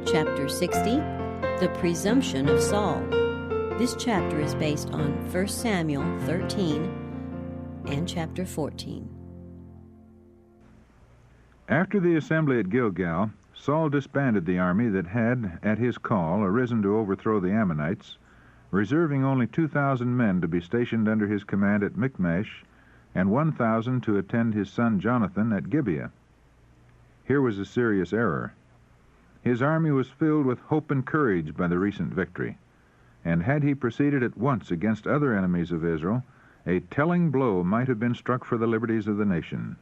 Chapter 60, The Presumption of Saul. This chapter is based on 1 Samuel 13 and chapter 14. After the assembly at Gilgal, Saul disbanded the army that had, at his call, arisen to overthrow the Ammonites, reserving only 2,000 men to be stationed under his command at Michmash, and 1,000 to attend his son Jonathan at Gibeah. Here was a serious error. His army was filled with hope and courage by the recent victory, and had he proceeded at once against other enemies of Israel, a telling blow might have been struck for the liberties of the nation.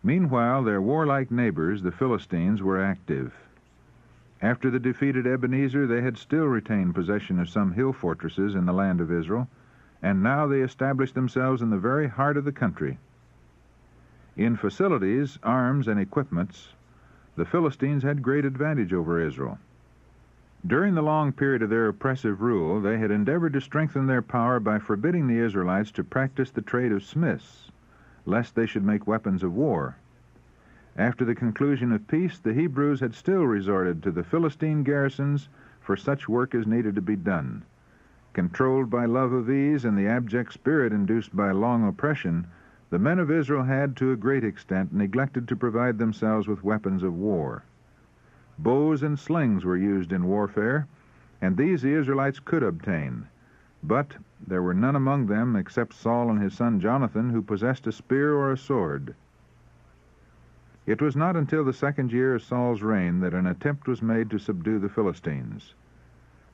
Meanwhile, their warlike neighbors, the Philistines, were active. After the defeated Ebenezer, they had still retained possession of some hill fortresses in the land of Israel, and now they established themselves in the very heart of the country. In facilities, arms, and equipments, the Philistines had great advantage over Israel. During the long period of their oppressive rule, they had endeavored to strengthen their power by forbidding the Israelites to practice the trade of smiths, lest they should make weapons of war. After the conclusion of peace, the Hebrews had still resorted to the Philistine garrisons for such work as needed to be done. Controlled by love of ease and the abject spirit induced by long oppression, the men of Israel had, to a great extent, neglected to provide themselves with weapons of war. Bows and slings were used in warfare, and these the Israelites could obtain. But there were none among them, except Saul and his son Jonathan, who possessed a spear or a sword. It was not until the second year of Saul's reign that an attempt was made to subdue the Philistines.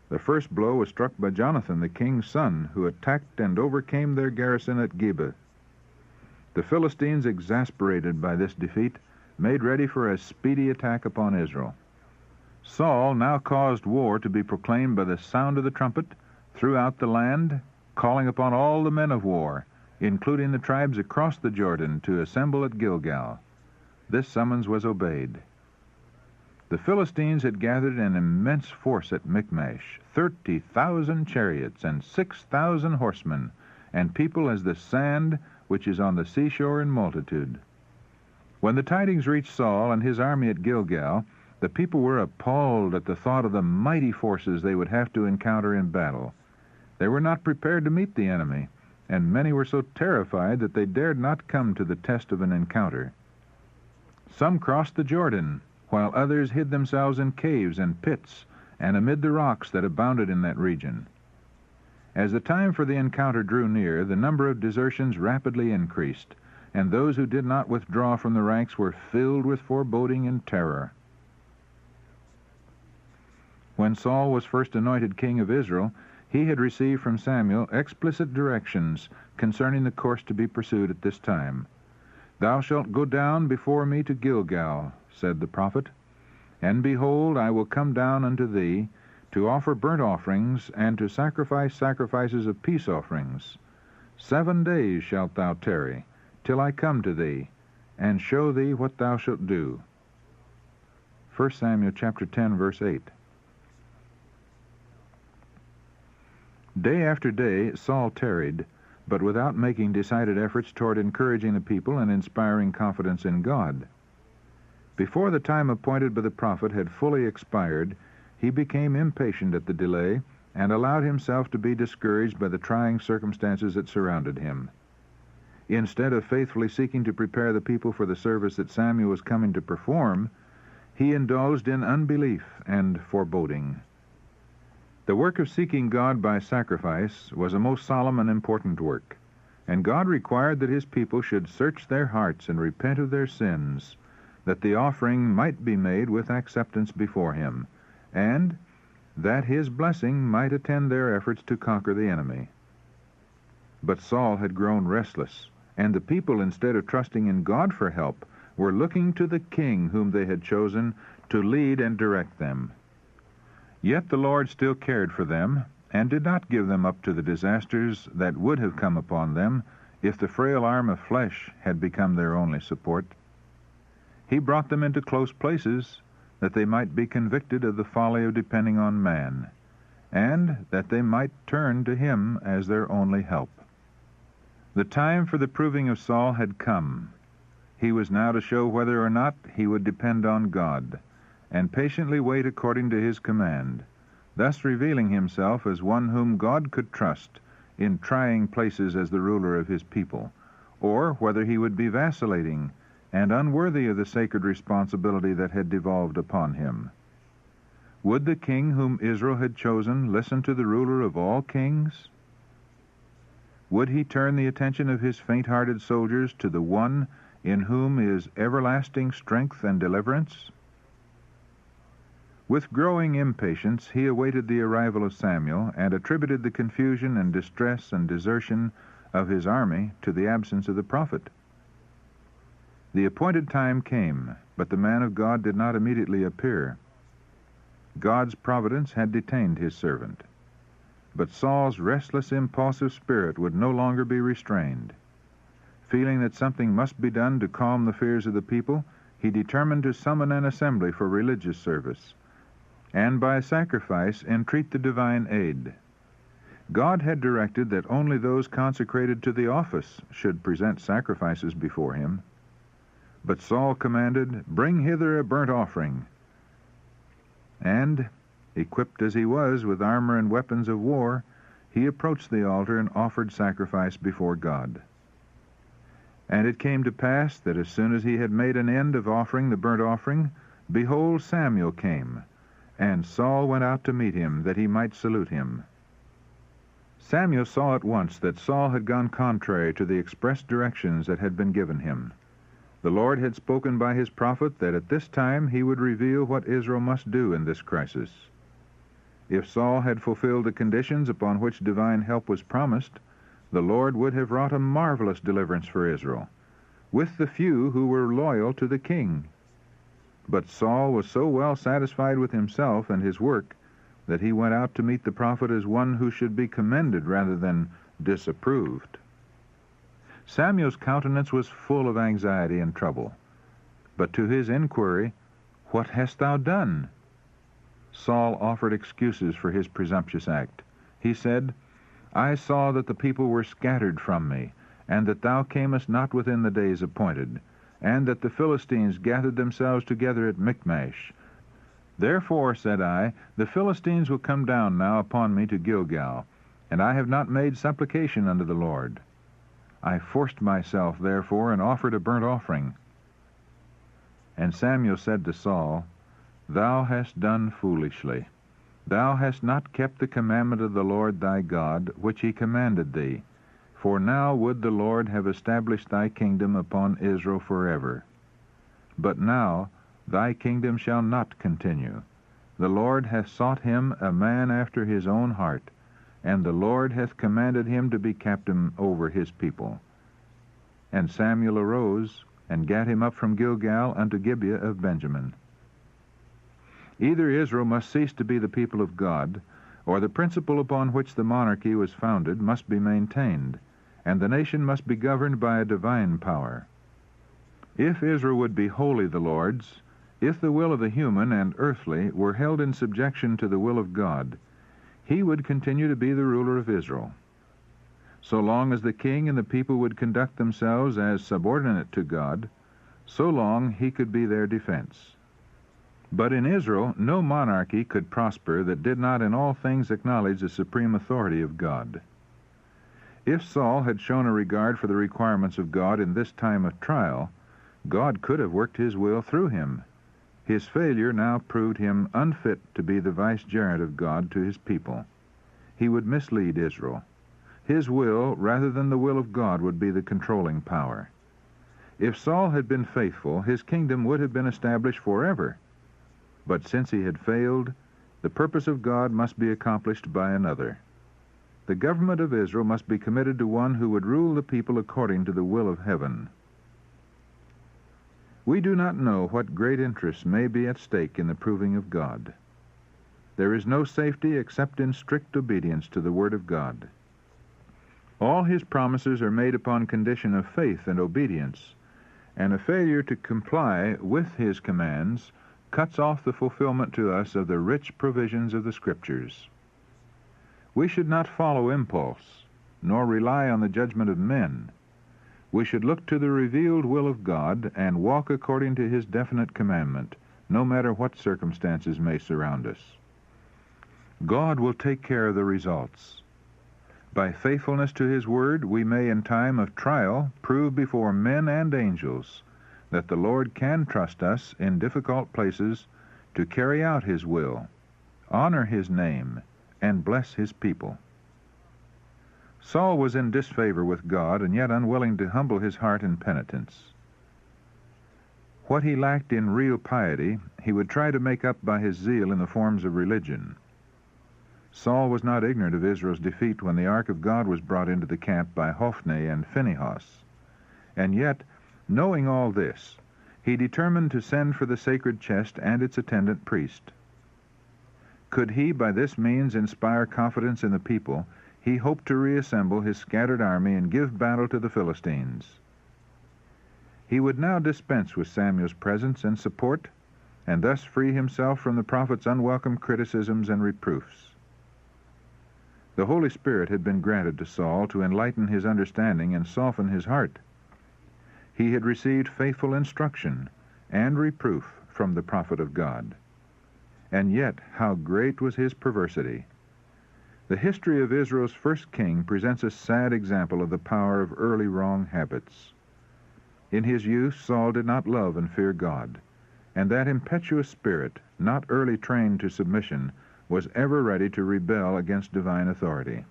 The first blow was struck by Jonathan, the king's son, who attacked and overcame their garrison at Gibeah. The Philistines, exasperated by this defeat, made ready for a speedy attack upon Israel. Saul now caused war to be proclaimed by the sound of the trumpet throughout the land, calling upon all the men of war, including the tribes across the Jordan, to assemble at Gilgal. This summons was obeyed. The Philistines had gathered an immense force at Michmash, 30,000 chariots and 6,000 horsemen, and people as the sand which is on the seashore in multitude. When the tidings reached Saul and his army at Gilgal, the people were appalled at the thought of the mighty forces they would have to encounter in battle. They were not prepared to meet the enemy, and many were so terrified that they dared not come to the test of an encounter. Some crossed the Jordan, while others hid themselves in caves and pits and amid the rocks that abounded in that region. As the time for the encounter drew near, the number of desertions rapidly increased, and those who did not withdraw from the ranks were filled with foreboding and terror. When Saul was first anointed king of Israel, he had received from Samuel explicit directions concerning the course to be pursued at this time. "Thou shalt go down before me to Gilgal," said the prophet, "and behold, I will come down unto thee, to offer burnt offerings, and to sacrifice sacrifices of peace offerings. 7 days shalt thou tarry, till I come to thee, and show thee what thou shalt do." 1 Samuel chapter 10, verse 8. Day after day Saul tarried, but without making decided efforts toward encouraging the people and inspiring confidence in God. Before the time appointed by the prophet had fully expired, he became impatient at the delay and allowed himself to be discouraged by the trying circumstances that surrounded him. Instead of faithfully seeking to prepare the people for the service that Samuel was coming to perform, he indulged in unbelief and foreboding. The work of seeking God by sacrifice was a most solemn and important work, and God required that his people should search their hearts and repent of their sins, that the offering might be made with acceptance before him, and that his blessing might attend their efforts to conquer the enemy. But Saul had grown restless, and the people, instead of trusting in God for help, were looking to the king whom they had chosen to lead and direct them. Yet the Lord still cared for them, and did not give them up to the disasters that would have come upon them if the frail arm of flesh had become their only support. He brought them into close places, that they might be convicted of the folly of depending on man, and that they might turn to him as their only help. The time for the proving of Saul had come. He was now to show whether or not he would depend on God, and patiently wait according to his command, thus revealing himself as one whom God could trust in trying places as the ruler of his people, or whether he would be vacillating and unworthy of the sacred responsibility that had devolved upon him. Would the king whom Israel had chosen listen to the ruler of all kings? Would he turn the attention of his faint-hearted soldiers to the one in whom is everlasting strength and deliverance? With growing impatience, he awaited the arrival of Samuel and attributed the confusion and distress and desertion of his army to the absence of the prophet. The appointed time came, but the man of God did not immediately appear. God's providence had detained his servant, but Saul's restless, impulsive spirit would no longer be restrained. Feeling that something must be done to calm the fears of the people, he determined to summon an assembly for religious service, and by sacrifice entreat the divine aid. God had directed that only those consecrated to the office should present sacrifices before him. But Saul commanded, "Bring hither a burnt offering." And, equipped as he was with armor and weapons of war, he approached the altar and offered sacrifice before God. And it came to pass that as soon as he had made an end of offering the burnt offering, behold, Samuel came, and Saul went out to meet him, that he might salute him. Samuel saw at once that Saul had gone contrary to the express directions that had been given him. The Lord had spoken by his prophet that at this time he would reveal what Israel must do in this crisis. If Saul had fulfilled the conditions upon which divine help was promised, the Lord would have wrought a marvelous deliverance for Israel, with the few who were loyal to the king. But Saul was so well satisfied with himself and his work that he went out to meet the prophet as one who should be commended rather than disapproved. Samuel's countenance was full of anxiety and trouble. But to his inquiry, "What hast thou done?" Saul offered excuses for his presumptuous act. He said, "I saw that the people were scattered from me, and that thou camest not within the days appointed, and that the Philistines gathered themselves together at Michmash. Therefore, said I, the Philistines will come down now upon me to Gilgal, and I have not made supplication unto the Lord. I forced myself, therefore, and offered a burnt offering." And Samuel said to Saul, "Thou hast done foolishly. Thou hast not kept the commandment of the Lord thy God, which he commanded thee. For now would the Lord have established thy kingdom upon Israel forever. But now thy kingdom shall not continue. The Lord hath sought him a man after his own heart, and the Lord hath commanded him to be captain over his people." And Samuel arose, and gat him up from Gilgal unto Gibeah of Benjamin. Either Israel must cease to be the people of God, or the principle upon which the monarchy was founded must be maintained, and the nation must be governed by a divine power. If Israel would be wholly the Lord's, if the will of the human and earthly were held in subjection to the will of God, he would continue to be the ruler of Israel. So long as the king and the people would conduct themselves as subordinate to God, so long he could be their defense. But in Israel no monarchy could prosper that did not in all things acknowledge the supreme authority of God. If Saul had shown a regard for the requirements of God in this time of trial, God could have worked his will through him. His failure now proved him unfit to be the vicegerent of God to his people. He would mislead Israel. His will, rather than the will of God, would be the controlling power. If Saul had been faithful, his kingdom would have been established forever. But since he had failed, the purpose of God must be accomplished by another. The government of Israel must be committed to one who would rule the people according to the will of heaven. We do not know what great interests may be at stake in the proving of God. There is no safety except in strict obedience to the Word of God. All his promises are made upon condition of faith and obedience, and a failure to comply with his commands cuts off the fulfillment to us of the rich provisions of the Scriptures. We should not follow impulse, nor rely on the judgment of men. We should look to the revealed will of God and walk according to his definite commandment, no matter what circumstances may surround us. God will take care of the results. By faithfulness to His Word, we may in time of trial prove before men and angels that the Lord can trust us in difficult places to carry out His will, honor His name, and bless His people. Saul was in disfavor with God and yet unwilling to humble his heart in penitence. What he lacked in real piety, he would try to make up by his zeal in the forms of religion. Saul was not ignorant of Israel's defeat when the ark of God was brought into the camp by Hophni and Phinehas. And yet, knowing all this, he determined to send for the sacred chest and its attendant priest. Could he by this means inspire confidence in the people, he hoped to reassemble his scattered army and give battle to the Philistines. He would now dispense with Samuel's presence and support, and thus free himself from the prophet's unwelcome criticisms and reproofs. The Holy Spirit had been granted to Saul to enlighten his understanding and soften his heart. He had received faithful instruction and reproof from the prophet of God. And yet, how great was his perversity! The history of Israel's first king presents a sad example of the power of early wrong habits. In his youth, Saul did not love and fear God, and that impetuous spirit, not early trained to submission, was ever ready to rebel against divine authority.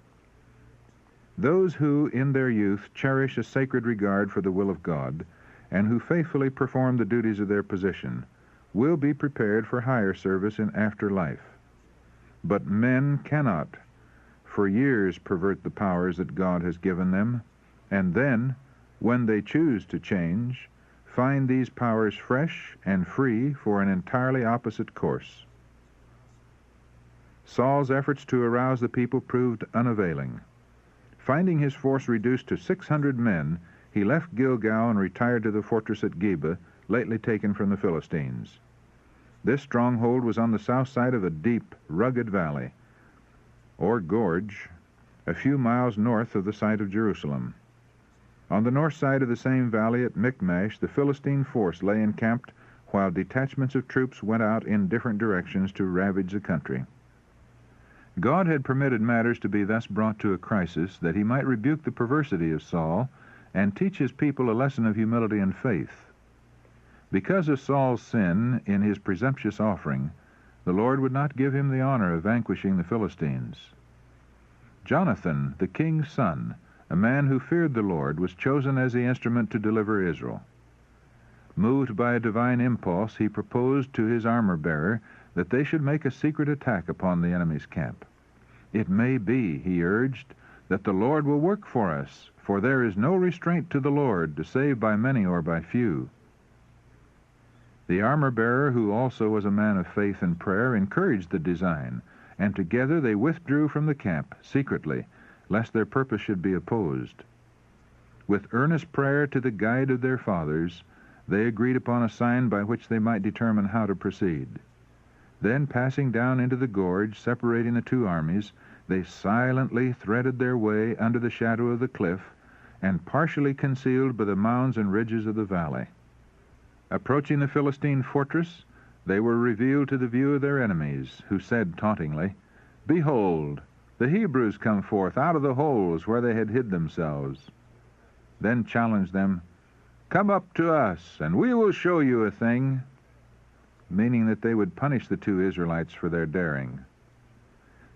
Those who, in their youth, cherish a sacred regard for the will of God, and who faithfully perform the duties of their position, will be prepared for higher service in after life. But men cannot, for years, pervert the powers that God has given them, and then, when they choose to change, find these powers fresh and free for an entirely opposite course. Saul's efforts to arouse the people proved unavailing. Finding his force reduced to 600 men, he left Gilgal and retired to the fortress at Geba, lately taken from the Philistines. This stronghold was on the south side of a deep, rugged valley, or gorge, a few miles north of the site of Jerusalem. On the north side of the same valley at Michmash, the Philistine force lay encamped, while detachments of troops went out in different directions to ravage the country. God had permitted matters to be thus brought to a crisis that he might rebuke the perversity of Saul and teach his people a lesson of humility and faith. Because of Saul's sin in his presumptuous offering, the Lord would not give him the honor of vanquishing the Philistines. Jonathan, the king's son, a man who feared the Lord, was chosen as the instrument to deliver Israel. Moved by a divine impulse, he proposed to his armor-bearer that they should make a secret attack upon the enemy's camp. It may be, he urged, that the Lord will work for us, for there is no restraint to the Lord to save by many or by few. The armor-bearer, who also was a man of faith and prayer, encouraged the design, and together they withdrew from the camp secretly, lest their purpose should be opposed. With earnest prayer to the guide of their fathers, they agreed upon a sign by which they might determine how to proceed. Then, passing down into the gorge, separating the two armies, they silently threaded their way under the shadow of the cliff, and partially concealed by the mounds and ridges of the valley. Approaching the Philistine fortress, they were revealed to the view of their enemies, who said tauntingly, "Behold, the Hebrews come forth out of the holes where they had hid themselves." Then challenged them, "Come up to us, and we will show you a thing," meaning that they would punish the two Israelites for their daring.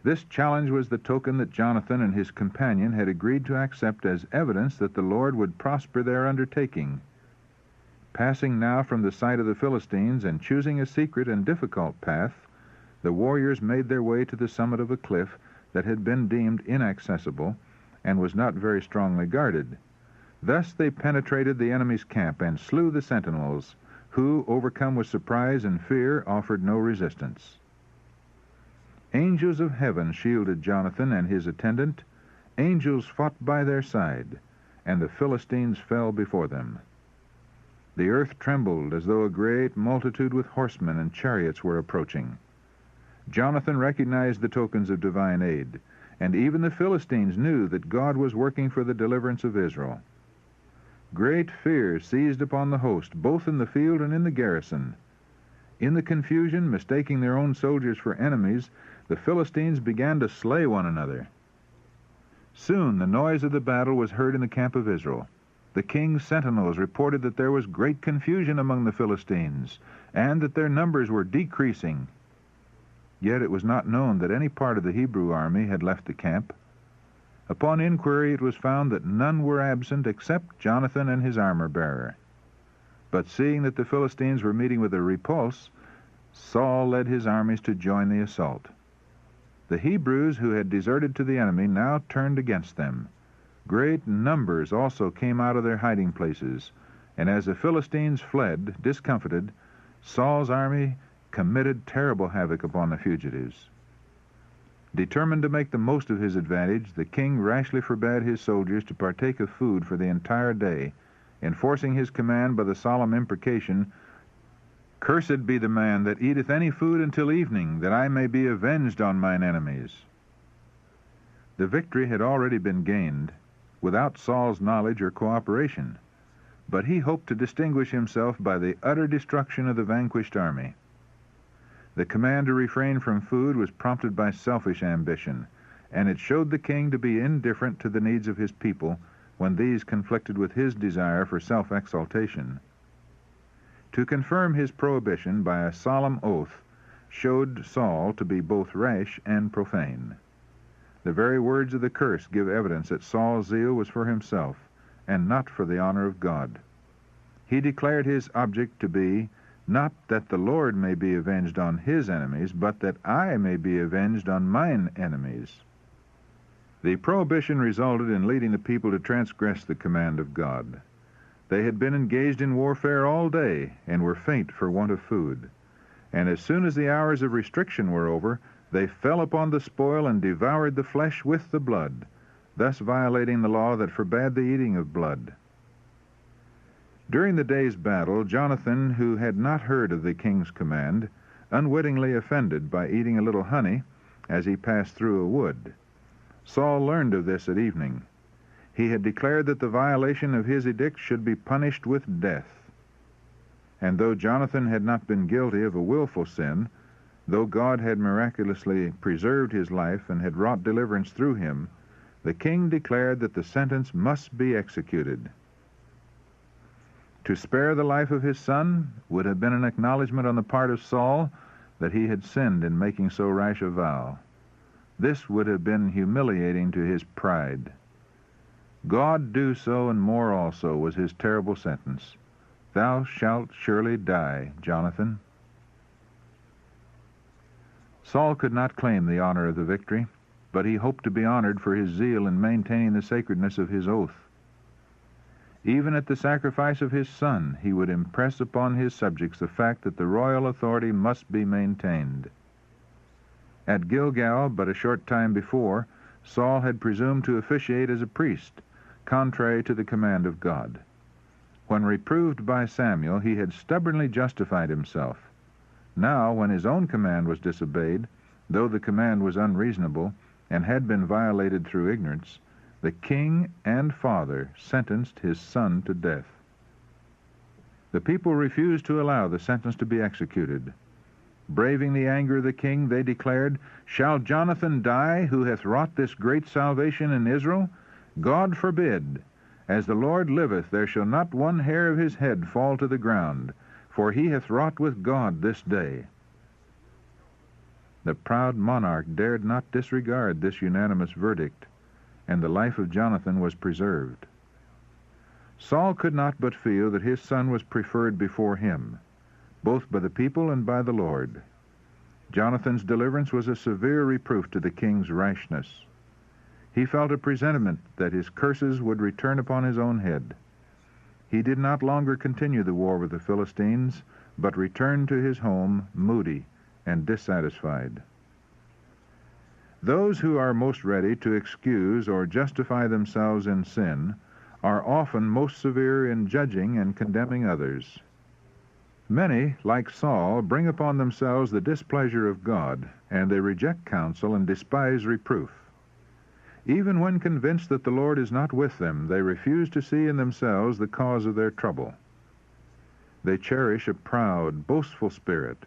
This challenge was the token that Jonathan and his companion had agreed to accept as evidence that the Lord would prosper their undertaking. Passing now from the sight of the Philistines and choosing a secret and difficult path, the warriors made their way to the summit of a cliff that had been deemed inaccessible and was not very strongly guarded. Thus they penetrated the enemy's camp and slew the sentinels, who, overcome with surprise and fear, offered no resistance. Angels of heaven shielded Jonathan and his attendant. Angels fought by their side, and the Philistines fell before them. The earth trembled as though a great multitude with horsemen and chariots were approaching. Jonathan recognized the tokens of divine aid, and even the Philistines knew that God was working for the deliverance of Israel. Great fear seized upon the host, both in the field and in the garrison. In the confusion, mistaking their own soldiers for enemies, the Philistines began to slay one another. Soon the noise of the battle was heard in the camp of Israel. The king's sentinels reported that there was great confusion among the Philistines, and that their numbers were decreasing. Yet it was not known that any part of the Hebrew army had left the camp. Upon inquiry, it was found that none were absent except Jonathan and his armor-bearer. But seeing that the Philistines were meeting with a repulse, Saul led his armies to join the assault. The Hebrews who had deserted to the enemy now turned against them. Great numbers also came out of their hiding places, and as the Philistines fled, discomfited, Saul's army committed terrible havoc upon the fugitives. Determined to make the most of his advantage, the king rashly forbade his soldiers to partake of food for the entire day, enforcing his command by the solemn imprecation, "Cursed be the man that eateth any food until evening, that I may be avenged on mine enemies." The victory had already been gained, without Saul's knowledge or cooperation, but he hoped to distinguish himself by the utter destruction of the vanquished army. The command to refrain from food was prompted by selfish ambition, and it showed the king to be indifferent to the needs of his people when these conflicted with his desire for self-exaltation. To confirm his prohibition by a solemn oath showed Saul to be both rash and profane. The very words of the curse give evidence that Saul's zeal was for himself, and not for the honor of God. He declared his object to be, not that the Lord may be avenged on his enemies, but that I may be avenged on mine enemies. The prohibition resulted in leading the people to transgress the command of God. They had been engaged in warfare all day, and were faint for want of food. And as soon as the hours of restriction were over, they fell upon the spoil and devoured the flesh with the blood, thus violating the law that forbade the eating of blood. During the day's battle, Jonathan, who had not heard of the king's command, unwittingly offended by eating a little honey as he passed through a wood. Saul learned of this at evening. He had declared that the violation of his edict should be punished with death. And though Jonathan had not been guilty of a willful sin, though God had miraculously preserved his life and had wrought deliverance through him, the king declared that the sentence must be executed. To spare the life of his son would have been an acknowledgment on the part of Saul that he had sinned in making so rash a vow. This would have been humiliating to his pride. God do so and more also was his terrible sentence. Thou shalt surely die, Jonathan. Saul could not claim the honor of the victory, but he hoped to be honored for his zeal in maintaining the sacredness of his oath. Even at the sacrifice of his son, he would impress upon his subjects the fact that the royal authority must be maintained. At Gilgal, but a short time before, Saul had presumed to officiate as a priest, contrary to the command of God. When reproved by Samuel, he had stubbornly justified himself. Now, when his own command was disobeyed, though the command was unreasonable and had been violated through ignorance, the king and father sentenced his son to death. The people refused to allow the sentence to be executed. Braving the anger of the king, they declared, "Shall Jonathan die, who hath wrought this great salvation in Israel? God forbid. As the Lord liveth, there shall not one hair of his head fall to the ground, for he hath wrought with God this day." The proud monarch dared not disregard this unanimous verdict, and the life of Jonathan was preserved. Saul could not but feel that his son was preferred before him, both by the people and by the Lord. Jonathan's deliverance was a severe reproof to the king's rashness. He felt a presentiment that his curses would return upon his own head. He did not longer continue the war with the Philistines, but returned to his home moody and dissatisfied. Those who are most ready to excuse or justify themselves in sin are often most severe in judging and condemning others. Many, like Saul, bring upon themselves the displeasure of God, and they reject counsel and despise reproof. Even when convinced that the Lord is not with them, they refuse to see in themselves the cause of their trouble. They cherish a proud, boastful spirit,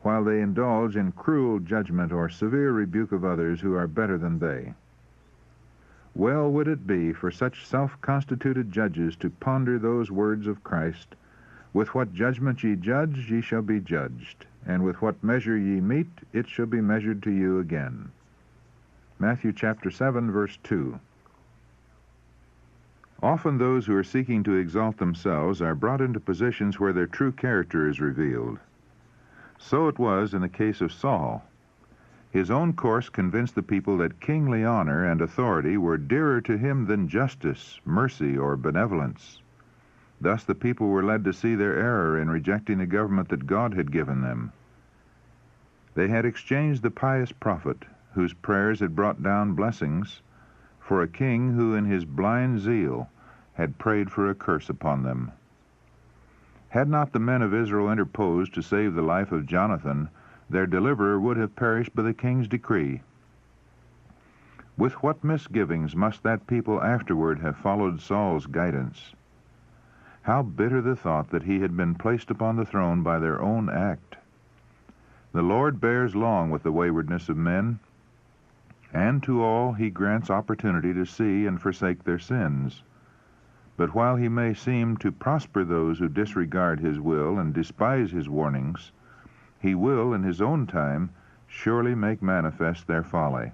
while they indulge in cruel judgment or severe rebuke of others who are better than they. Well would it be for such self-constituted judges to ponder those words of Christ, "With what judgment ye judge, ye shall be judged, and with what measure ye mete, it shall be measured to you again." Matthew chapter 7, verse 2. Often those who are seeking to exalt themselves are brought into positions where their true character is revealed. So it was in the case of Saul. His own course convinced the people that kingly honor and authority were dearer to him than justice, mercy, or benevolence. Thus the people were led to see their error in rejecting the government that God had given them. They had exchanged the pious prophet, whose prayers had brought down blessings, for a king who in his blind zeal had prayed for a curse upon them. Had not the men of Israel interposed to save the life of Jonathan, their deliverer would have perished by the king's decree. With what misgivings must that people afterward have followed Saul's guidance! How bitter the thought that he had been placed upon the throne by their own act! The Lord bears long with the waywardness of men, and to all he grants opportunity to see and forsake their sins. But while he may seem to prosper those who disregard his will and despise his warnings, he will, in his own time, surely make manifest their folly.